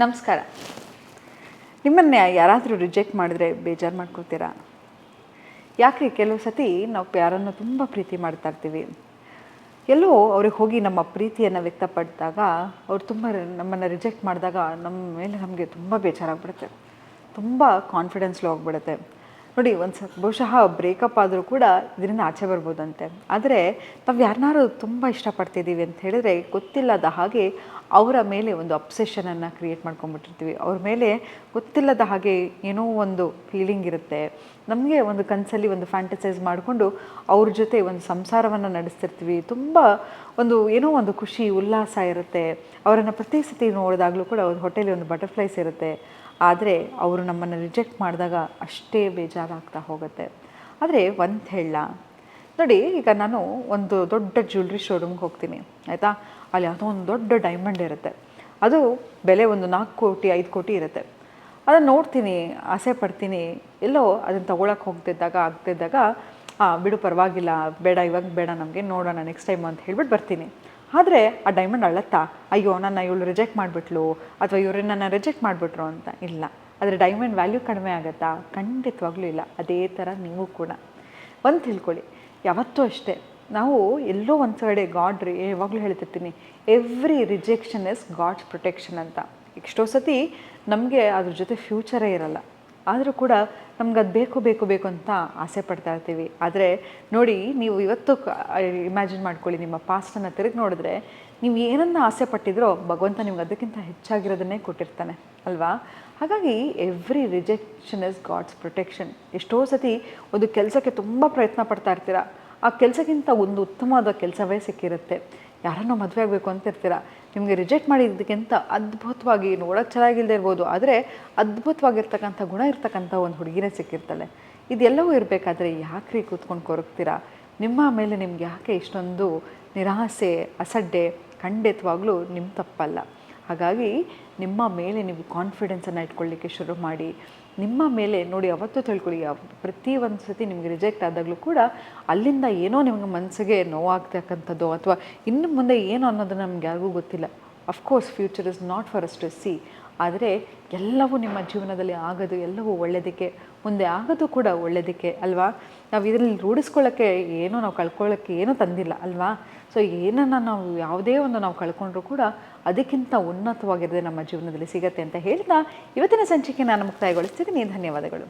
ನಮಸ್ಕಾರ. ನಿಮ್ಮನ್ನು ಯಾರಾದರೂ ರಿಜೆಕ್ಟ್ ಮಾಡಿದ್ರೆ ಬೇಜಾರು ಮಾಡ್ಕೊತೀರಾ? ಯಾಕೆ ಕೆಲವು ಸತಿ ನಾವು ಯಾರನ್ನು ತುಂಬ ಪ್ರೀತಿ ಮಾಡ್ತಾ ಇರ್ತೀವಿ, ಎಲ್ಲೋ ಅವ್ರಿಗೆ ಹೋಗಿ ನಮ್ಮ ಪ್ರೀತಿಯನ್ನು ವ್ಯಕ್ತಪಡಿಸಿದಾಗ ಅವ್ರು ತುಂಬ ನಮ್ಮನ್ನು ರಿಜೆಕ್ಟ್ ಮಾಡಿದಾಗ ನಮ್ಮ ಮೇಲೆ ನಮಗೆ ತುಂಬ ಬೇಜಾರಾಗ್ಬಿಡುತ್ತೆ, ತುಂಬ ಕಾನ್ಫಿಡೆನ್ಸ್ ಲೋ ಆಗಿಬಿಡುತ್ತೆ. ನೋಡಿ, ಬಹುಶಃ ಬ್ರೇಕಪ್ ಆದರೂ ಕೂಡ ಇದರಿಂದ ಆಚೆ ಬರ್ಬೋದಂತೆ. ಆದರೆ ನಾವು ಯಾರನ್ನಾರು ತುಂಬ ಇಷ್ಟಪಡ್ತಿದ್ದೀವಿ ಅಂತ ಹೇಳಿದ್ರೆ ಗೊತ್ತಿಲ್ಲದ ಹಾಗೆ ಅವರ ಮೇಲೆ ಒಂದು ಅಬ್ಸೆಷನನ್ನು ಕ್ರಿಯೇಟ್ ಮಾಡ್ಕೊಂಡ್ಬಿಟ್ಟಿರ್ತೀವಿ. ಅವ್ರ ಮೇಲೆ ಗೊತ್ತಿಲ್ಲದ ಹಾಗೆ ಏನೋ ಒಂದು ಫೀಲಿಂಗ್ ಇರುತ್ತೆ. ನಮಗೆ ಒಂದು ಕನಸಲ್ಲಿ ಒಂದು ಫ್ಯಾಂಟಸೈಸ್ ಮಾಡಿಕೊಂಡು ಅವ್ರ ಜೊತೆ ಒಂದು ಸಂಸಾರವನ್ನು ನಡೆಸ್ತಿರ್ತೀವಿ. ತುಂಬ ಏನೋ ಒಂದು ಖುಷಿ ಉಲ್ಲಾಸ ಇರುತ್ತೆ. ಅವರನ್ನು ಪ್ರತಿ ಸತಿ ನೋಡಿದಾಗಲೂ ಕೂಡ ಒಂದು ಹೊಟ್ಟೆಲಿ ಒಂದು ಬಟರ್ಫ್ಲೈಸ್ ಇರುತ್ತೆ. ಆದರೆ ಅವರು ನಮ್ಮನ್ನು ರಿಜೆಕ್ಟ್ ಮಾಡಿದಾಗ ಅಷ್ಟೇ ಬೇಜಾರಾಗ್ತಾ ಹೋಗುತ್ತೆ. ಆದರೆ ಒಂದು ಹೇಳ ನೋಡಿ, ಈಗ ನಾನು ಒಂದು ದೊಡ್ಡ ಜ್ಯುವೆಲ್ರಿ ಶೋರೂಮ್ಗೆ ಹೋಗ್ತೀನಿ, ಆಯಿತಾ? ಅಲ್ಲಿ ಯಾವುದೋ ಒಂದು ದೊಡ್ಡ ಡೈಮಂಡ್ ಇರುತ್ತೆ. ಅದು ಬೆಲೆ ಒಂದು 4 ಕೋಟಿ 5 ಕೋಟಿ ಇರುತ್ತೆ. ಅದನ್ನು ನೋಡ್ತೀನಿ, ಆಸೆ ಪಡ್ತೀನಿ. ಎಲ್ಲೋ ಅದನ್ನು ತೊಗೊಳಕ್ಕೆ ಆಗ್ತಿದ್ದಾಗ ಬಿಡು ಪರವಾಗಿಲ್ಲ, ಬೇಡ ಇವಾಗ ಬೇಡ, ನಮಗೆ ನೋಡೋಣ ನೆಕ್ಸ್ಟ್ ಟೈಮ್ ಅಂತ ಹೇಳ್ಬಿಟ್ಟು ಬರ್ತೀನಿ. ಆದರೆ ಆ ಡೈಮಂಡ್ ಅಳತ್ತಾ, ಅಯ್ಯೋ ಇವಳು ರಿಜೆಕ್ಟ್ ಮಾಡಿಬಿಟ್ಲು ಅಥವಾ ಇವರು ನನ್ನ ರಿಜೆಕ್ಟ್ ಮಾಡಿಬಿಟ್ರು ಅಂತ? ಇಲ್ಲ. ಆದರೆ ಡೈಮಂಡ್ ವ್ಯಾಲ್ಯೂ ಕಡಿಮೆ ಆಗುತ್ತಾ? ಖಂಡಿತವಾಗ್ಲೂ ಇಲ್ಲ. ಅದೇ ಥರ ನೀವು ಕೂಡ ಒಂದು ತಿಳ್ಕೊಳ್ಳಿ, ಯಾವತ್ತೂ ಅಷ್ಟೇ. ನಾವು ಎಲ್ಲೋ ಒಂದು ಕಡೆ ಯಾವಾಗಲೂ ಹೇಳ್ತಿರ್ತೀನಿ, every rejection is God's protection ಅಂತ. ಎಷ್ಟೋ ಸತಿ ನಮಗೆ ಅದ್ರ ಜೊತೆ ಫ್ಯೂಚರೇ ಇರಲ್ಲ, ಆದರೂ ಕೂಡ ನಮ್ಗೆ ಅದು ಬೇಕು ಅಂತ ಆಸೆ ಪಡ್ತಾ ಇರ್ತೀವಿ. ಆದರೆ ನೋಡಿ, ನೀವು ಇವತ್ತು ಇಮ್ಯಾಜಿನ್ ಮಾಡ್ಕೊಳ್ಳಿ, ನಿಮ್ಮ ಪಾಸ್ಟನ್ನು ತಿರುಗಿ ನೋಡಿದ್ರೆ ನೀವು ಏನನ್ನು ಆಸೆ ಪಟ್ಟಿದ್ರೋ ಭಗವಂತ ನಿಮ್ಗೆ ಅದಕ್ಕಿಂತ ಹೆಚ್ಚಾಗಿರೋದನ್ನೇ ಕೊಟ್ಟಿರ್ತಾನೆ ಅಲ್ವಾ? ಹಾಗಾಗಿ every rejection is God's protection. ಎಷ್ಟೋ ಸತಿ ಒಂದು ಕೆಲಸಕ್ಕೆ ತುಂಬ ಪ್ರಯತ್ನ ಪಡ್ತಾ ಇರ್ತೀರ, ಆ ಕೆಲಸಕ್ಕಿಂತ ಒಂದು ಉತ್ತಮವಾದ ಕೆಲಸವೇ ಸಿಕ್ಕಿರುತ್ತೆ. ಯಾರನ್ನೋ ಮದುವೆ ಆಗಬೇಕು ಅಂತ ಇರ್ತೀರ, ನಿಮಗೆ ರಿಜೆಕ್ಟ್ ಮಾಡಿದ್ದಕ್ಕಿಂತ ಅದ್ಭುತವಾಗಿ, ನೋಡೋಕ್ಕೆ ಚೆನ್ನಾಗಿಲ್ಲದೆ ಇರ್ಬೋದು, ಆದರೆ ಅದ್ಭುತವಾಗಿರ್ತಕ್ಕಂಥ ಗುಣ ಇರ್ತಕ್ಕಂಥ ಒಂದು ಹುಡುಗಿನೇ ಸಿಕ್ಕಿರ್ತಾಳೆ. ಇದೆಲ್ಲವೂ ಇರಬೇಕಾದ್ರೆ ಯಾಕ್ರಿ ಕೂತ್ಕೊಂಡು ಕೊರಗ್ತೀರಾ? ನಿಮ್ಮ ಮೇಲೆ ನಿಮ್ಗೆ ಯಾಕೆ ಇಷ್ಟೊಂದು ನಿರಾಸೆ, ಅಸಡ್ಡೆ? ಖಂಡಿತವಾಗ್ಲೂ ನಿಮ್ಮ ತಪ್ಪಲ್ಲ. ಹಾಗಾಗಿ ನಿಮ್ಮ ಮೇಲೆ ನೀವು ಕಾನ್ಫಿಡೆನ್ಸನ್ನು ಇಟ್ಕೊಳ್ಳಿಕ್ಕೆ ಶುರು ಮಾಡಿ. ನಿಮ್ಮ ಮೇಲೆ ನೋಡಿ, ಅವತ್ತು ತಿಳ್ಕೊಳ್ಳಿ, ಪ್ರತಿ ಒಂದು ಸತಿ ನಿಮಗೆ ರಿಜೆಕ್ಟ್ ಆದಾಗಲೂ ಕೂಡ ಅಲ್ಲಿಂದ ಏನೋ ನಿಮಗೆ ಮನಸ್ಸಿಗೆ ನೋವಾಗ್ತಕ್ಕಂಥದ್ದು ಅಥವಾ ಇನ್ನು ಮುಂದೆ ಏನು ಅನ್ನೋದು ನಮ್ಗೆ ಯಾರಿಗೂ ಗೊತ್ತಿಲ್ಲ. Of course future is not for us to see. ಆದರೆ ಎಲ್ಲವೂ ನಿಮ್ಮ ಜೀವನದಲ್ಲಿ ಆಗೋದು ಎಲ್ಲವೂ ಒಳ್ಳೆಯದಕ್ಕೆ, ಮುಂದೆ ಆಗೋದು ಕೂಡ ಒಳ್ಳೆಯದಕ್ಕೆ ಅಲ್ವಾ? ನಾವು ಇದರಲ್ಲಿ ರೂಢಿಸ್ಕೊಳ್ಳೋಕ್ಕೆ ಏನೋ, ನಾವು ಕಳ್ಕೊಳ್ಳೋಕ್ಕೆ ಏನೂ ತಂದಿಲ್ಲ ಅಲ್ವಾ? ಸೊ ಏನನ್ನು ನಾವು ಯಾವುದೇ ಒಂದು ನಾವು ಕಳ್ಕೊಂಡ್ರೂ ಕೂಡ ಅದಕ್ಕಿಂತ ಉನ್ನತವಾಗಿರೋದೇ ನಮ್ಮ ಜೀವನದಲ್ಲಿ ಸಿಗತ್ತೆ ಅಂತ ಹೇಳ್ತಾ ಇವತ್ತಿನ ಸಂಚಿಕೆ ನಾನು ಮುಕ್ತಾಯಗೊಳಿಸ್ತಿದ್ದೀನಿ. ಧನ್ಯವಾದಗಳು.